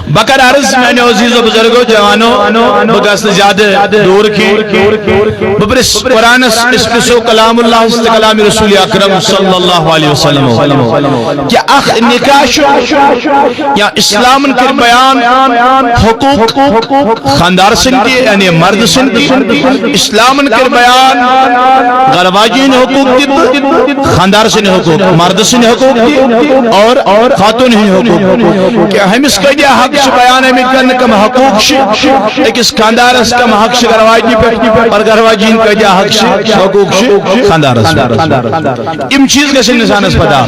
بکر عرض میں نے عزیز و بزرگوں جوانوں بگست زیادہ دور کی ببرس قرآن اسپسو کلام اللہ است کلام رسول اکرم صلی اللہ علیہ وسلم کیا اخ نکاش یا اسلام کے بیان حقوق خاندار سن کی یعنی مرد سن کی اسلام کے بیان غرباجین حقوق کی خاندار سن حقوق مرد سن حقوق کی اور خاتون ہی حقوق کیا ہم اس کا یہ حق بیان ہے کرنے کم حقوق ایک اس خاندار اس کم حق غرباجی پر اور غرباجین کا یہ حق حقوق خاندار ام چیز کے انسان اس پتا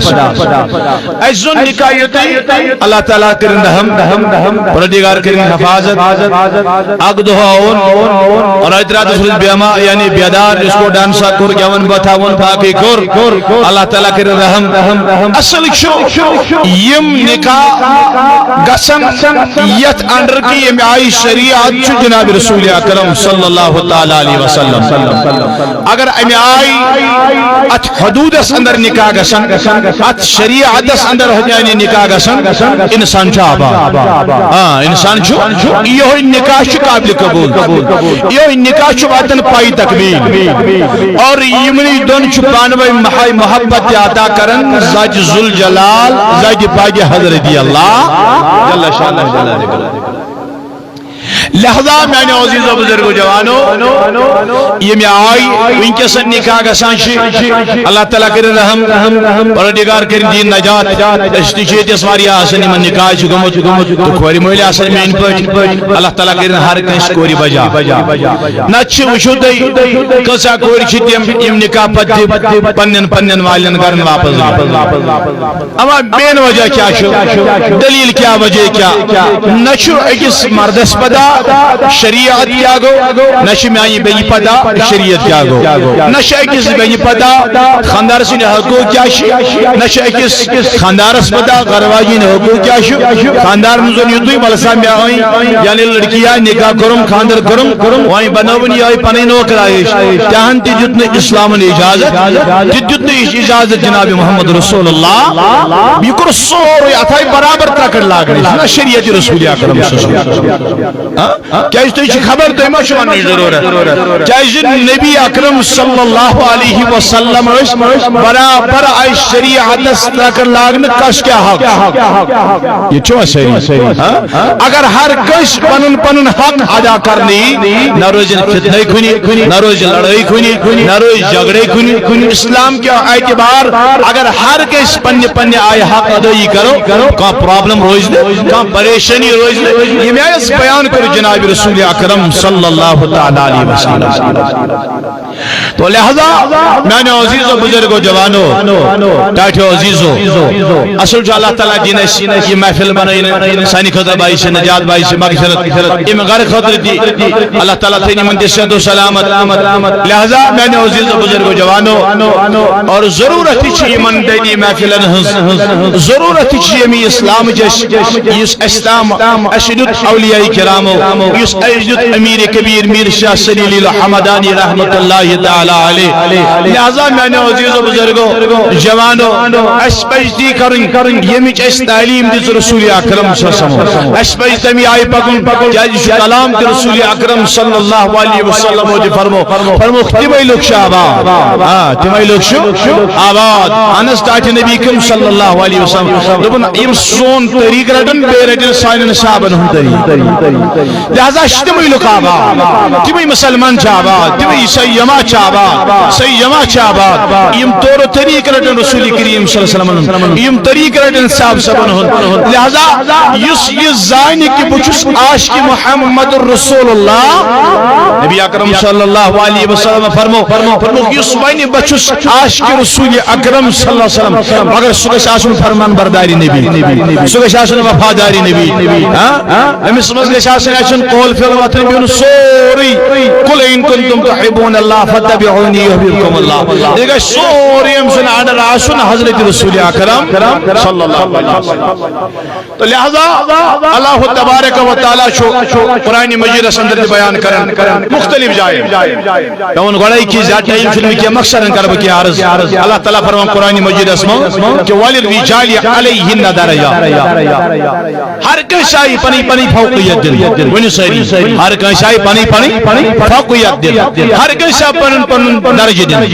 ایزن نکایتی اللہ تعالیٰ کرن رحم پردگار کرن حفاظت اگ دہاون اور اعتراض رسول بیما یعنی بیدار اس کو ڈانسا کر گون بتاون پاکی کر اللہ تعالیٰ کرن رحم اصل شو یم نکاح گسن یت اندر کی یم آئی شریعت چو جناب رسول اکرم صلی اللہ تعالی علیہ وسلم اگر ام آئی ات حدود اس اندر نکاح گسن ات شریعت اس اندر یعنی نکاح گسن انسان چاہبا انسان چو یہ نکاح چو قابل قبول یہ نکاح چو واتن پائی تکمیل اور یمنی دون چو پانوی محبت عطا کرن زاج ذوالجلال زاج پاک حضرت اللہ جل شانہ جلالہ لہذا میں نے عزیز و بزرگ و جوانوں یہ میں آئی ان کے سن نکاح گسان شی اللہ تعالیٰ کرن رحم پردگار کرن دین نجات اشتیشیت اسواری آسانی من نکاح چکمت تو کوری مولی آسانی میں ان پوچھ اللہ تعالیٰ کرن ہر کنس کوری بجا نچ وشو دی کسا کوری چھتیم ام نکاح پتی پنن والن کرن واپس اما بین وجہ کیا شو دلیل کیا وجہ کیا نچو اکس مردس پدا شریعت کیا گو نشی میں آئی بینی پدا شریعت کیا گو نشی اکس بینی پدا خاندار سن حقوق کیا شی نشی اکس خاندار اس پدا غرواجین حقوق کیا شو خاندار نزون یدوی بلسا میں آئی یعنی لڑکی آئی نکاح کرم خاندر کرم وہیں بناونی آئی پنی نوکر آئیش تیہن تی جتنے اسلام نے اجازت جتنے اجازت جناب محمد رسول اللہ بیکر سور یاتھائی برابر تاکر لاغنی نا شریعت رسول اکرم صلی اللہ علیہ وسلم کیا اس تو اچھی خبر تو اما شما نہیں ضرورت کیا اس نبی اکرم صلی اللہ علیہ وسلم برابر آئی شریعت استراکر لاغن کس کیا حق یہ چوہ صحیح اگر ہر کس پنن حق ادا کرنی نہ روز فتنہ کھنی نہ روز لڑائی کھنی نہ روز جھگڑے کھنی اسلام کے اعتبار اگر ہر کس پنے آئے حق ادائی کرو کہاں پرابلم روز دے کہاں پریشانی روز دے یہ میں اس بیان کرو جناب رسول اکرم صلی اللہ تعالی علیہ وسلم تو لہذا میں نے عزیز و بزرگ و جوانو ٹاٹھو عزیزو اصل جو اللہ تعالیٰ جنہیں یہ محفل بنائی سانی خطر بائی سے نجات بائی سے مغفرت یہ غیر خطر دی اللہ تعالیٰ تینی من دشت و سلامت لہذا میں نے عزیز و بزرگ و جوانو اور ضرورت چی من دینی محفل ضرورت چی امی اسلام جس یس اسلام اشدت اولیاء کرامو یس اشدت امیر کبیر میر شاہ سلیلی الحمدانی رحمت اللہ تعالی علیہ لہذا میں نے عزیز و بزرگو جوانو اس پجدی کرن یمیچ اس تعلیم دیز رسول اکرم صلی اللہ علیہ وسلم اس پجدمی آئی پکن جائز کلام دی رسول اکرم صلی اللہ علیہ وسلم جو فرمو تیمائی لوگ شاہ آباد تیمائی لوگ شو آباد انس تاٹھ نبی کم صلی اللہ علیہ وسلم لبن ام سون طریق رٹن بے رٹن سائنن صحابن ہم طریق لہذا تیمائی لوگ آباد تیمائی مسلمان چاہ آباد تیمائی سیما سیما چاباد یم طور و طریق رٹن رسول کریم صلی اللہ علیہ وسلم یم طریق رٹن صاحب سبن ہون لہذا یہ زائنی کی بچس عاشق محمد رسول اللہ نبی اکرم صلی اللہ علیہ وسلم فرمو یہ زائنی بچس عاشق رسول اکرم صلی اللہ علیہ وسلم مگر سکش آسن فرمان برداری نبی سکش آسن وفاداری نبی امی سکش آسن قول فی الوطن بیون سوری قل ان کنتم تحبون اللہ فتبعونی فاتبعوني يحببكم الله یہ گژھِ سورُے أمۍ سُنٛد انڈر آسُن حضرت رسول اکرم صلی اللہ علیہ وسلم تو لہذا اللہ تبارک و تعالیٰ چھُ قرآن مجیدس اندر بیان کران مختلف جائیں میں ون گۄڈے کہ زیادہ ٹائم چھُنہٕ مےٚ کینٛہہ مقصدن کر بہٕ کینٛہہ عرض اللہ تعالیٰ فرمان قرآن مجیدس منٛز کہ وللرجال علیہن درجات ہر کٲنٛسہِ آیہِ پنٕنۍ پنٕنۍ فوقیت دِنہٕ ؤنِو سٲری ہر کٲنٛسہِ آیہِ پنٕنۍ پنٕنۍ فوقیت دِنہٕ ہر کٲنٛسہِ آو پنُن پنُن درجہٕ دِنہٕ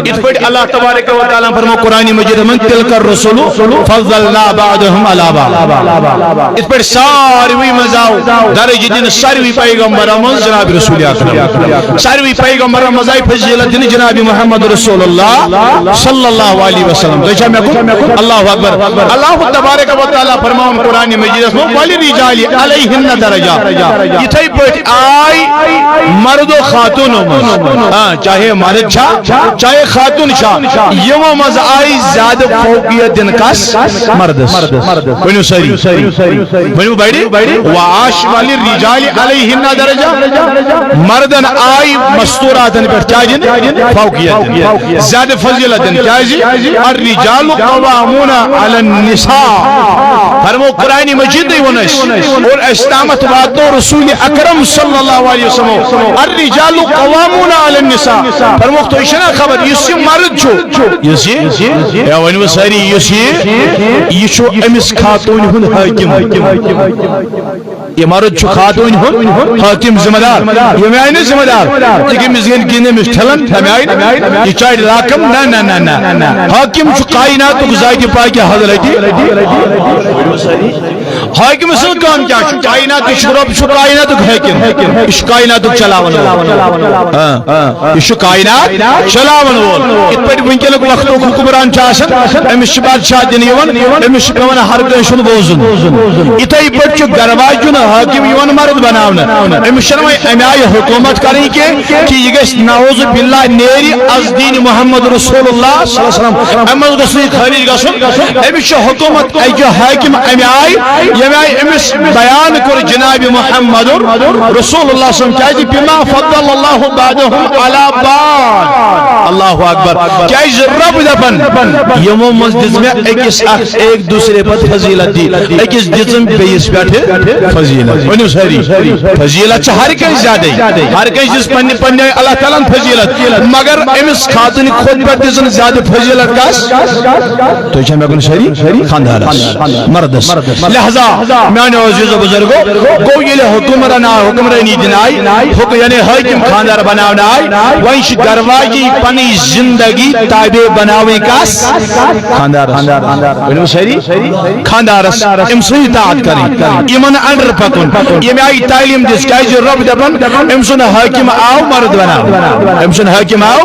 یِتھ پٲٹھۍ اللہ تبارک و تعالیٰ فرمو قرآن مجیدس منٛز تِلکَ الرُّسُلُ فضلنا بعضهم علی بعض یِتھ پٲٹھۍ ساروٕے منٛز آو درجہٕ دِنہٕ ساروٕے پیغمبرن منٛز جناب رسول اکرم ساروٕے پیغمبرن منٛز آیہِ فضیلت دِنہٕ جناب محمد رسول اللہ صلی اللہ علیہ وسلم تُہۍ چھا مےٚ کُن اللہ اکبر اللہ تبارک و تعالیٰ فرماون قرآن مجیدس منٛز وللرجال علیہن درجات یِتھے پٲٹھۍ آے مرد و خاتونو منٛز چاہے مرد چھا چاہے خاتون چھا یمو منٛز آے زیادٕ فوقیت دِنہٕ کس مردس ؤنِو سٲری ؤنِو بڑِ وعاش وللرجال علیہن درجات مردن آے مستوراتن پٮ۪ٹھ کیٛاہ دِنہٕ فوقیت دِنہٕ زیادٕ فضیلت دِنہٕ کیٛازِ الرجال قوامون علی النساء فرمو قرآن مجیدٕے ووٚن اَسہِ اور اَسہِ تامتھ واتنو رسول اکرم صلی اللہ علیہ وسلم الرجال قوامون علی النساء فرموکھ تُہۍ چھِنا خبر یُس یہِ مرد چھُ یُس یہِ ؤنِو سٲری یُس یہِ چھُ أمِس خاتوٗنہِ ہُنٛد حٲکِم یہ مرد چھُ خاتوٗنہِ ہُنٛد حٲکِم ذمہٕ دار ییٚمہِ آیہِ نہٕ ذمہٕ دار یہِ کٔمِس گِنٛدِ گِنٛدِ أمِس ٹھِلن تَمہِ آیہِ نہٕ یہِ چارِ راکم نہ حٲکِم چھُ کایناتُک ذاتہِ پاکہِ حضرت حٲکِم سٕنٛز کٲم کیٛاہ چھُ کایناتُک رۄب چھُ کایناتُک حٲکِم یہِ چھُ کایناتُک چلاون وول یہِ چھُ کاینات چلاون وول یِتھ پٲٹھۍ وٕنکیٚنُک وقتُک حُکمران چھُ آسان أمِس چھُ بادشاہ دِنہٕ یِوان أمِس چھُ پیٚوان ہر کٲنٛسہِ ہُنٛد بوزُن یِتھے پٲٹھۍ چھُ گرٕ واجُن حٲکِم یِوان مرد بناونہٕ أمِس چھَنہٕ وۄنۍ اَمہِ آیہِ حکوٗمت کَرٕنۍ کینٛہہ کہِ یہِ گژھِ نعوذ باللہ نیرِ از دیٖنِ محمد رسول اللہ صلی اللہ علیہ وسلم اَمہِ منٛز گوٚژھ نہٕ یہِ خٲرج گژھُن أمِس چھُ حکوٗمت اَکہِ حٲکِم اَمہِ آیہِ ییٚمہِ آیہِ أمِس بیان کوٚر جناب محمد رسول اللہ صلی اللہ علیہ وسلم کیٛازِ بما فضل اللہ بعضهم علی بعض اللہ اکبر کیٛازِ رب دپان یِمو منٛز دِژ مےٚ أکِس اکھ ایک دوسرے پتہٕ فضیلت دی أکِس دِژٕم بیٚیِس پٮ۪ٹھٕ فضیلت ؤنِو سٲری فضیلت چھِ ہر کٲنٛسہِ زیادٕ ہر کٲنٛسہِ دِژ پننہِ پننہِ اللہ تعالیٰ ہن فضیلت مگر أمِس خاتوٗنہِ کھۄتہٕ پٮ۪ٹھ دِژٕن زیادٕ فضیلت کس تُہۍ چھا مےٚ کُن سٲری خاندانس مردس لہذا میانیو عزیزو بزرگو گوٚو ییٚلہِ حکوٗمران آو حکمرٲنی دِنہٕ آیہِ یعنی حٲکِم خاندار بناونہٕ آیہِ وۄنۍ چھِ گرواجی پنٕنۍ زندگی تابع بناوٕنۍ کس خاندارس ؤنِو سٲری خاندارس أمۍ سٕنٛز اطاعت کرٕنۍ یِمن انڈر پکُن ییٚمہِ آیہِ تعلیٖم دِژ کیٛازِ رۄب دپان أمۍ سُنٛد حٲکِم آو مرد بناونہٕ أمۍ سُنٛد حٲکِم آو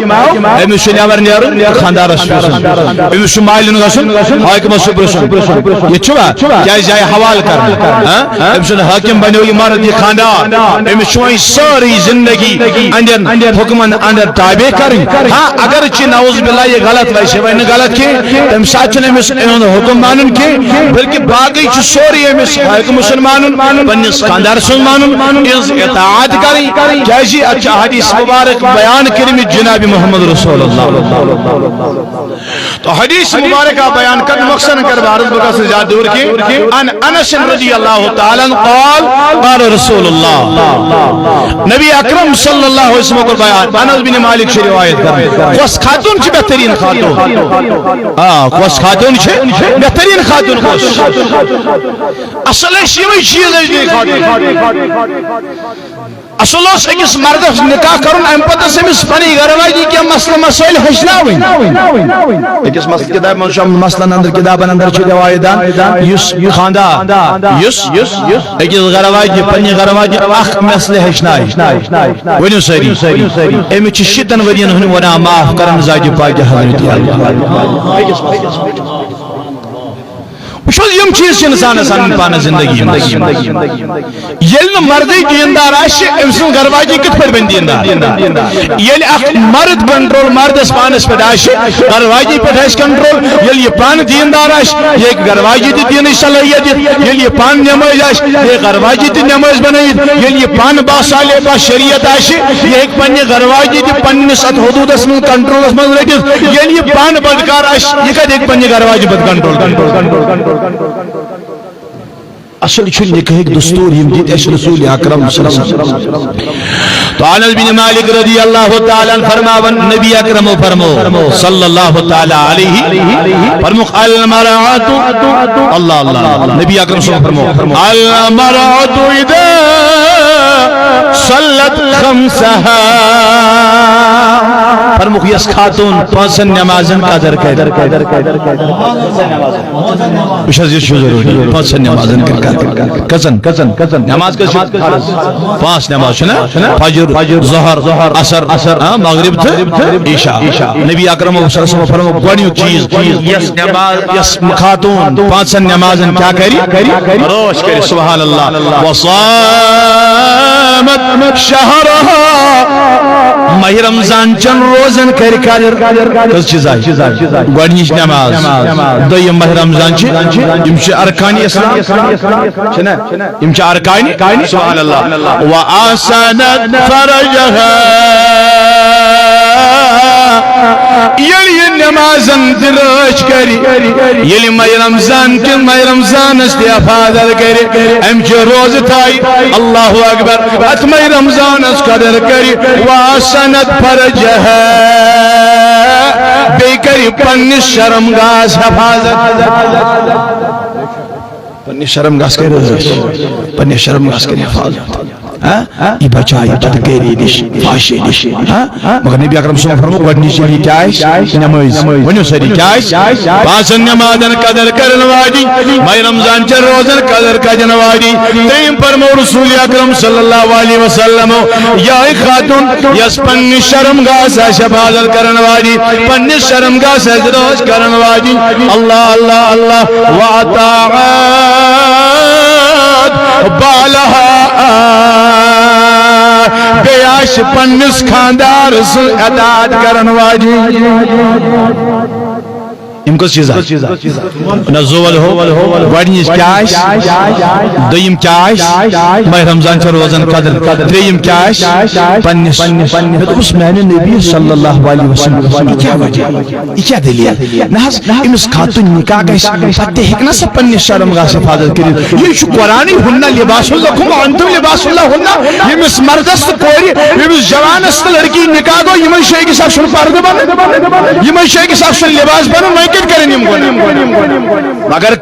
أمِس چھُ نٮ۪بر نیرُن خاندارس پرژھُن أمِس چھُ مالِن گژھُن حٲکِمس چھُ پرژھُن یہِ چھُوا کیٛازِ آیہِ حوالہٕ کرنہٕ أمۍ سُنٛد حٲکِم بنیو یہِ مرد یہِ خاندار أمِس چھُ وۄنۍ سٲرٕے زندگی اندٮ۪ن حُکمن انڈر تابع کرٕنۍ ہاں اگر چھِ نعوذ باللہ یہِ غلط ویسے وۄنۍ نہٕ غلط کینٛہہ تمہِ ساتہٕ چھُنہٕ أمِس یِہُنٛد حُکم مانُن کینٛہہ بلکہِ باقٕے چھُ سورُے أمِس حٲکِم سُنٛد مانُن پننِس خاندار سُنٛد مانُن یِہٕنٛز اطاعت کرٕنۍ کیٛازِ اتھ چھِ احادیث مبارک بیان کٔرمٕتۍ جناب محمد رسول اللہ تو حدیث مبارک بیان کرنے مقصد کر بارز بکا سے زیادہ دور کی ان انس رضی اللہ تعالی قال قال رسول اللہ نبی اکرم صلی اللہ علیہ وسلم کو بیان انس بن مالک سے روایت کر کس خاتون چھ بہترین خاتون کس خاتون چھ بہترین خاتون کس اصل شیوی چیز ہے خاتون اصل أکِس مردس نکاح کرن ام پتہ أمس پنٕنۍ گرواجی کینٛہہ مسلہٕ مسائل ہیٚچھناوٕنۍ أکِس کتاب منٛز چھُ مثلاً اندر کتابن اندر چھُ روایتان یُس خاندار یُس أکِس گرواجی پننہِ گرواجی اکھ مسلہٕ ہیٚچھنایہِ ؤنِو سٲری أمِس چھِ 7 ؤرین ہُنٛد گۄناہ معاف کران ذاتِ پاکہِ حضرت وشو یم چیز انسان پانا زندگی یل مردی دیندار امسن گرواجی کت پہ بن دیندار یل مرد کنٹرول مردس پانس پہ گرواجی پہ کنٹرول یل یہ پان دیندار یہ گرواجی تہ دین صلاحیت یل یہ پان نماز یہ گرواجی تہ نماز بنائیت یل یہ پان باصالح با شریعت یہ پنہ گرواجی تہ پنس ات حدودس من کنٹرولس من رٹس یل یہ پان بدکار یہ کت پنہ گرواجی بد کنٹرول اصل چھ نکاح دستور یم دیت اس رسول اکرم صلی اللہ علیہ وسلم تو انس بن مالک رضی اللہ تعالی عنہ فرماون نبی اکرم فرمو صلی اللہ تعالی علیہ فرمو المرأۃ اللہ اللہ نبی اکرم صلی اللہ علیہ وسلم فرمو المرأۃ اذا صلت خمسها فرمو یس خاتون پانچن نمازن قدر قدر بشز یہ ضروری پانچن نمازن کزن نماز پانچ نماز فجر ظہر عصر مغرب عشاء نبی اکرم صلی اللہ علیہ وسلم فرمو گوڑیو چیز یس نماز یس خاتون پانچن نمازن کیا کری روش کری سبحان اللہ وصامت شہرها ماہ رمضان چن روزن کر کس چیز گوڑنیچ نماز دویم ماہ رمضان یم ارکان اسلام یم ارکان سبحان اللہ وآسانت فرجها یل یہ نمازن دلوچ کری یل ماہ رمضان کن ماہ رمضان استی حفاظت کری امچ روز تائی اللہ اکبر ات ماہ رمضان اس قدر کری وآسانت فرجها بے کری پنی شرمگاز حفاظت پنی شرمگاز کری پنی شرمگاز کری حفاظت یہ بچائی بدگیری نش فاشی نش مگر نبی اکرم صلی اللہ علیہ وسلم گوڑنی چلی کیاش نماز ونیو سری کیاش پاسن نمازن قدر کرن واجی ماہ رمضان چر روزن قدر کرن واجی تیم فرمو رسول اکرم صلی اللہ علیہ وسلم یا خاتون یس پنی شرمگاہ سے حفاظت کرن واجی پنی شرمگاہ سے روز کرن واجی اللہ اللہ اللہ وَاطَاعَتْ بالها بیاش پنس خاندار سن اطاعت کرن واجی یم کس چیز نزول ہو گوڑنیچ کیاش دویم کیاش ماہ رمضان چھ روزن قدر تریم کیاش پنس اس میں نے نبی صلی اللہ علیہ وسلم یہ کیا وجہ یہ کیا دلیل نحس امس خاتون نکاح گیس پتہ ہکنا سا پنس شرمگاہ سے حفاظت کری یہ چھ قرآنی ہننا لباس اللہ کم انتم لباس اللہ ہننا یمس مردس کوری یمس جوانس لڑکی نکاح گو یمن شیخ صاحب سن پرد بن یمن شیخ صاحب سن لباس بن کریں مگر